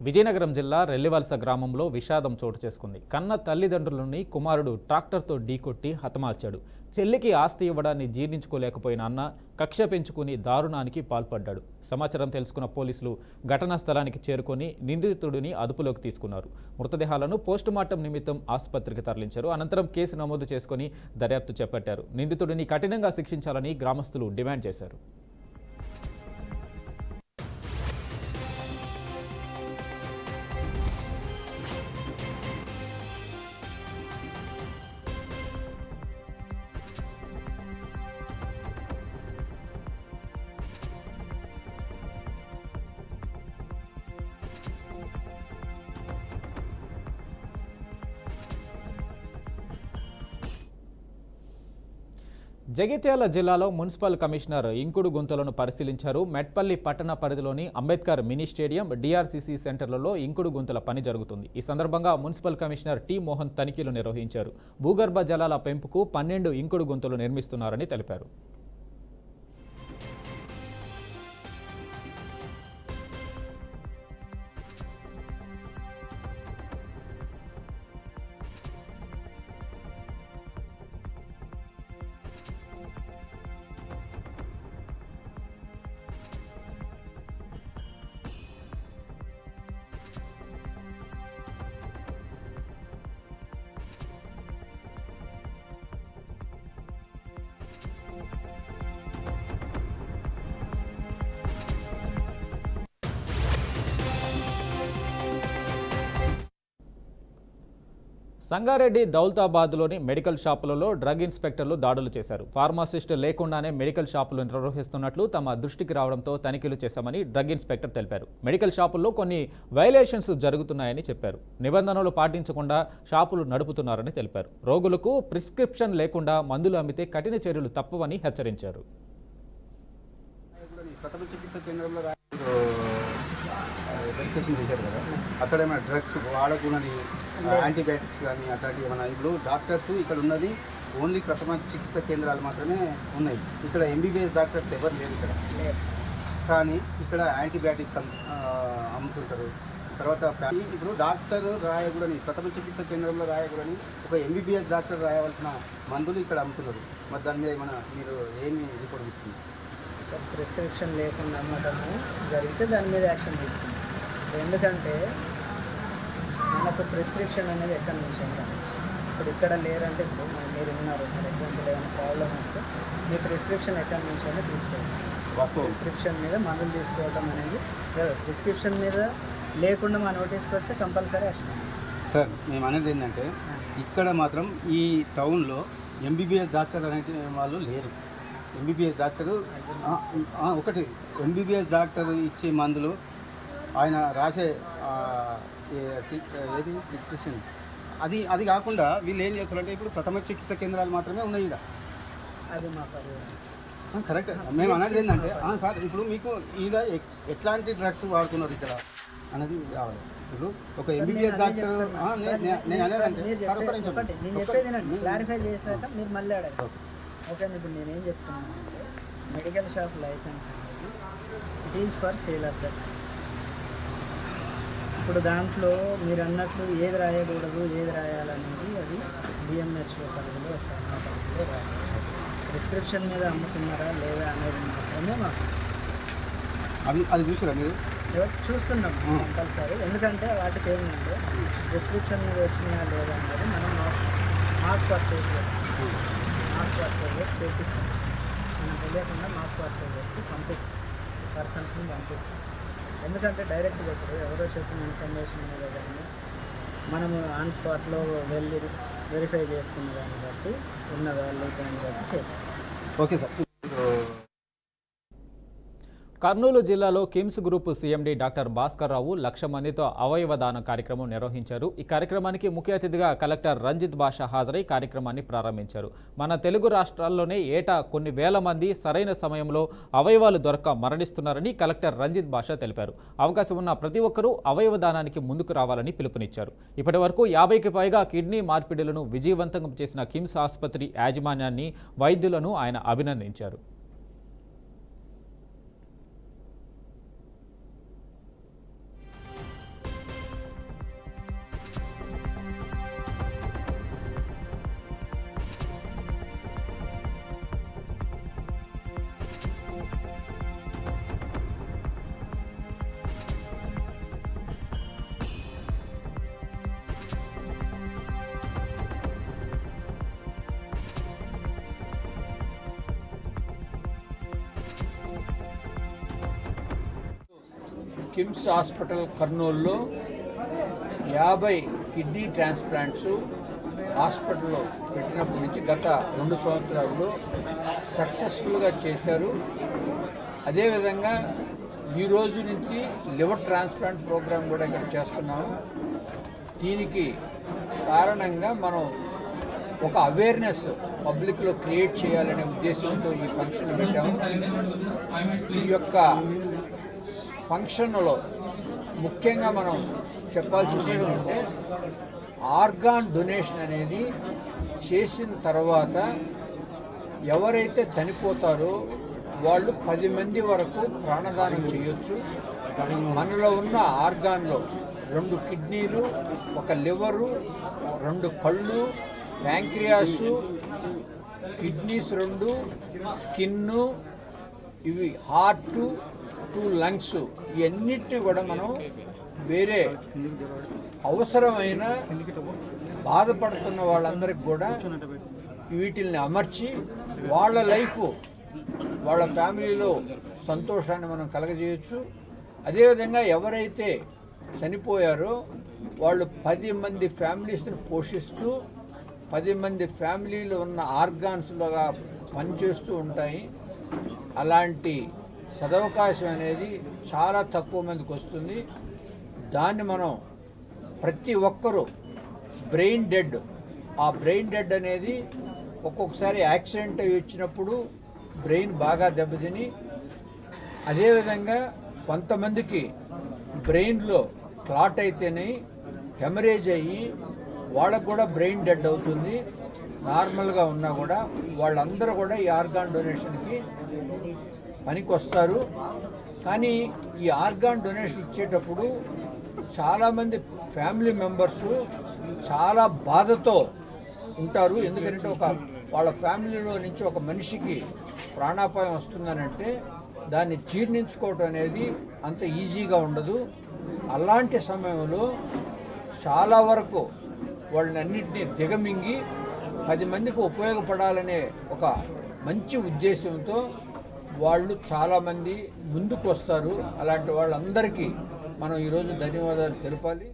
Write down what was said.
విజయనగరం జిల్లా రెల్లివలస గ్రామంలో విషాదం చోటు చేసుకుంది. కన్న తల్లిదండ్రులని కుమారుడు ట్రాక్టర్తో ఢీకొట్టి హతమార్చాడు. చెల్లికి ఆస్తి ఇవ్వడాన్ని జీర్ణించుకోలేకపోయిన అన్న కక్ష పెంచుకుని దారుణానికి పాల్పడ్డాడు. సమాచారం తెలుసుకున్న పోలీసులు ఘటనా స్థలానికి చేరుకొని నిందితుడిని అదుపులోకి తీసుకున్నారు. మృతదేహాలను పోస్టుమార్టం నిమిత్తం ఆసుపత్రికి తరలించారు. అనంతరం కేసు నమోదు చేసుకుని దర్యాప్తు చేపట్టారు. నిందితుడిని కఠినంగా శిక్షించాలని గ్రామస్తులు డిమాండ్ చేశారు. జగిత్యాల జిల్లాలో మున్సిపల్ కమిషనర్ ఇంకుడు గుంతలను పరిశీలించారు. మెట్పల్లి పట్టణ పరిధిలోని అంబేద్కర్ మినీ స్టేడియం, డిఆర్సీసీ సెంటర్లలో ఇంకుడు గుంతల పని జరుగుతుంది. ఈ సందర్భంగా మున్సిపల్ కమిషనర్ టి మోహన్ తనిఖీలు నిర్వహించారు. భూగర్భ జలాల పెంపుకు 12 ఇంకుడు గుంతలు నిర్మిస్తున్నారని తెలిపారు. సంగారెడ్డి దౌలతాబాద్లోని మెడికల్ షాపులలో డ్రగ్ ఇన్స్పెక్టర్లు దాడులు చేశారు. ఫార్మాసిస్ట్ లేకుండానే మెడికల్ షాపులు నిర్వహిస్తున్నట్లు తమ దృష్టికి రావడంతో తనిఖీలు చేశామని డ్రగ్ ఇన్స్పెక్టర్ తెలిపారు. మెడికల్ షాపుల్లో కొన్ని వైలేషన్స్ జరుగుతున్నాయని చెప్పారు. నిబంధనలు పాటించకుండా షాపులు నడుపుతున్నారని తెలిపారు. రోగులకు ప్రిస్క్రిప్షన్ లేకుండా మందులు అమ్మితే కఠిన చర్యలు తప్పవని హెచ్చరించారు. వెరిఫికేషన్ చేశారు కదా, అక్కడ ఏమైనా డ్రగ్స్ వాడకూడని యాంటీబయాటిక్స్ కానీ అట్లాంటివి ఏమైనా. ఇప్పుడు డాక్టర్స్ ఇక్కడ ఉన్నది ఓన్లీ ప్రథమ చికిత్స కేంద్రాలు మాత్రమే ఉన్నాయి. ఇక్కడ ఎంబీబీఎస్ డాక్టర్స్ ఎవరు లేరు ఇక్కడ. కానీ ఇక్కడ యాంటీబయాటిక్స్ అమ్ముతుంటారు. తర్వాత ఇప్పుడు డాక్టర్ రాయకూడని, ప్రథమ చికిత్స కేంద్రంలో రాయకూడని ఒక ఎంబీబీఎస్ డాక్టర్ రాయవలసిన మందులు ఇక్కడ అమ్ముతున్నారు. మరి దాని మీద మీరు ఏమి రిపోర్ట్ ఇస్తుంది? ప్రిస్క్రిప్షన్ లేకుండా అమ్మటము జరిగితే దాని మీద యాక్షన్ తీసుకుంటాం. ఎందుకంటే మనకు ప్రిస్క్రిప్షన్ అనేది ఎక్కడి నుంచి ఉండాలి. ఇప్పుడు ఇక్కడ లేరంటే ఇప్పుడు మీరు ఉన్నారు, ఫర్ ఎగ్జాంపుల్ ఏమైనా ప్రాబ్లం వస్తే మీ ప్రిస్క్రిప్షన్ ఎక్కడి నుంచి అయినా తీసుకోవచ్చు. ప్రిస్క్రిప్షన్ మీద మందులు తీసుకోవడం అనేది ప్రిస్క్రిప్షన్ మీద లేకుండా మా నోటీస్కి వస్తే కంపల్సరీ యాక్షన్ తీసుకోవాలి. సార్ మేము అనేది ఏంటంటే ఇక్కడ మాత్రం ఈ టౌన్లో ఎంబీబీఎస్ డాక్టర్ అనే వాళ్ళు లేరు. ఎంబీబీఎస్ డాక్టరు ఒకటి ఎంబీబీఎస్ డాక్టర్ ఇచ్చే మందులు ఆయన రాసే ఏది ప్రిస్క్రిప్షన్ అది కాకుండా వీళ్ళు ఏం చేస్తారంటే ఇప్పుడు ప్రథమ చికిత్స కేంద్రాలు మాత్రమే ఉన్నాయి ఇక్కడ. అది మా కరెక్ట్. మేము అనేది ఏంటంటే సార్ ఇప్పుడు మీకు ఈడ ఎట్లాంటి డ్రగ్స్ వాడుతున్నారు ఇక్కడ అనేది కావాలి. ఇప్పుడు ఒక ఎంబీబీఎస్ డాక్టర్ నేను అనేదంటే క్లారిఫై చేశాక మీరు మళ్ళీ అడగండి. ఓకే, ఇప్పుడు నేనేం చెప్తున్నానంటే మెడికల్ షాప్ లైసెన్స్ అనేది it is for sale of drugs. ఇప్పుడు దాంట్లో మీరు అన్నట్లు ఏది రాయకూడదు ఏది రాయాలనేది అది డిఎంహెచ్ఓ పరిధిలో వస్తుంది. మా పరిధిలో రాయాలి. ప్రిస్క్రిప్షన్ మీద అమ్ముతున్నారా లేదా అనేది మాత్రమే మాకు అది చూసారా మీరు? చూస్తున్నాం కంపల్సరీ. ఎందుకంటే వాటికి ఏంటంటే ప్రిస్క్రిప్షన్ మీద వచ్చినాయా లేదా అనేది మనం మాకు పర్చేజ్ చేస్తాం. మాకు పర్చేజ్ చేసి చేపిస్తాం. మనం తెలియకుండా మాకు పర్చేజ్ చేసి పంపిస్తాం, పర్సన్స్ని పంపిస్తాం. ఎందుకంటే డైరెక్ట్గా ఇప్పుడు ఎవరో చెప్పిన ఇన్ఫర్మేషన్ మీద కానీ మనము ఆన్ స్పాట్లో వెళ్ళి వెరిఫై చేసుకున్న దాన్ని బట్టి ఉన్న వాళ్ళు దాన్ని బట్టి చేస్తాం. Okay sir. కర్నూలు జిల్లాలో KIMS group CMD doctor Bhaskar Rao 1,00,000 మందితో అవయవ దాన కార్యక్రమం నిర్వహించారు. ఈ కార్యక్రమానికి ముఖ్య అతిథిగా కలెక్టర్ రంజిత్ బాషా హాజరై కార్యక్రమాన్ని ప్రారంభించారు. మన తెలుగు రాష్ట్రాల్లోనే ఏటా కొన్ని వేల మంది సరైన సమయంలో అవయవాలు దొరక్క మరణిస్తున్నారని కలెక్టర్ రంజిత్ బాషా తెలిపారు. అవకాశం ఉన్న ప్రతి ఒక్కరూ అవయవ దానానికి ముందుకు రావాలని పిలుపునిచ్చారు. ఇప్పటి వరకు 50కి పైగా కిడ్నీ మార్పిడులను విజయవంతం చేసిన కిమ్స్ ఆసుపత్రి యాజమాన్యాన్ని, వైద్యులను ఆయన అభినందించారు. కిమ్స్ హాస్పిటల్ కర్నూలులో 50 కిడ్నీ ట్రాన్స్ప్లాంట్స్ హాస్పిటల్లో పెట్టినప్పటి నుంచి గత 2 సంవత్సరాల్లో సక్సెస్ఫుల్గా చేశారు. అదేవిధంగా ఈ రోజు నుంచి లివర్ ట్రాన్స్ప్లాంట్ ప్రోగ్రాం కూడా ఇక్కడ చేస్తున్నాము. దీనికి కారణంగా మనం ఒక అవేర్నెస్ పబ్లిక్లో క్రియేట్ చేయాలనే ఉద్దేశంతో ఈ ఫంక్షన్ పెట్టాము. ఈ యొక్క ఫంక్షన్లో ముఖ్యంగా మనం చెప్పాల్సింది ఏంటంటే ఆర్గాన్ డొనేషన్ అనేది చేసిన తర్వాత ఎవరైతే చనిపోతారో వాళ్ళు 10 మంది వరకు ప్రాణదానం చేయొచ్చు. మనలో ఉన్న ఆర్గాన్లో 2 కిడ్నీలు, 1 లివరు, 2 కళ్ళు, ప్యాంక్రియాసు, కిడ్నీస్ 2, స్కిన్ను, ఇవి హార్టు, 2 లంగ్స్, ఇవన్నిటిని కూడా మనం వేరే అవసరమైన బాధపడుతున్న వాళ్ళందరికీ కూడా వీటిల్ని అమర్చి వాళ్ళ లైఫ్, వాళ్ళ ఫ్యామిలీలో సంతోషాన్ని మనం కలగజేయచ్చు. అదేవిధంగా ఎవరైతే చనిపోయారో వాళ్ళు 10 మంది ఫ్యామిలీస్ని పోషిస్తూ 10 మంది ఫ్యామిలీలో ఉన్న ఆర్గాన్స్లుగా పనిచేస్తూ ఉంటాయి. అలాంటి సదవకాశం అనేది చాలా తక్కువ మందికి వస్తుంది. దాన్ని మనం ప్రతి ఒక్కరూ బ్రెయిన్ డెడ్, ఆ బ్రెయిన్ డెడ్ అనేది ఒక్కొక్కసారి యాక్సిడెంట్ అయ్యి వచ్చినప్పుడు బ్రెయిన్ బాగా దెబ్బతిని, అదేవిధంగా కొంతమందికి బ్రెయిన్లో క్లాట్ అయితేనే హెమరేజ్ అయ్యి వాళ్ళకు కూడా బ్రెయిన్ డెడ్ అవుతుంది. నార్మల్గా ఉన్నా కూడా వాళ్ళందరూ కూడా ఈ ఆర్గాన్ డొనేషన్కి పనికి వస్తారు. కానీ ఈ ఆర్గాన్ డొనేషన్ ఇచ్చేటప్పుడు చాలామంది ఫ్యామిలీ మెంబర్సు చాలా బాధతో ఉంటారు. ఎందుకంటే వాళ్ళ ఫ్యామిలీలో నుంచి ఒక మనిషికి ప్రాణాపాయం వస్తుందనంటే దాన్ని జీర్ణించుకోవటం అనేది అంత ఈజీగా ఉండదు. అలాంటి సమయంలో చాలా వరకు వాళ్ళని అన్నింటినీ దిగమింగి 10 మందికి ఉపయోగపడాలనే ఒక మంచి ఉద్దేశంతో వాళ్ళు చాలామంది ముందుకు వస్తారు. అలాంటి వాళ్ళందరికీ మనం ఈరోజు ధన్యవాదాలు తెలపాలి.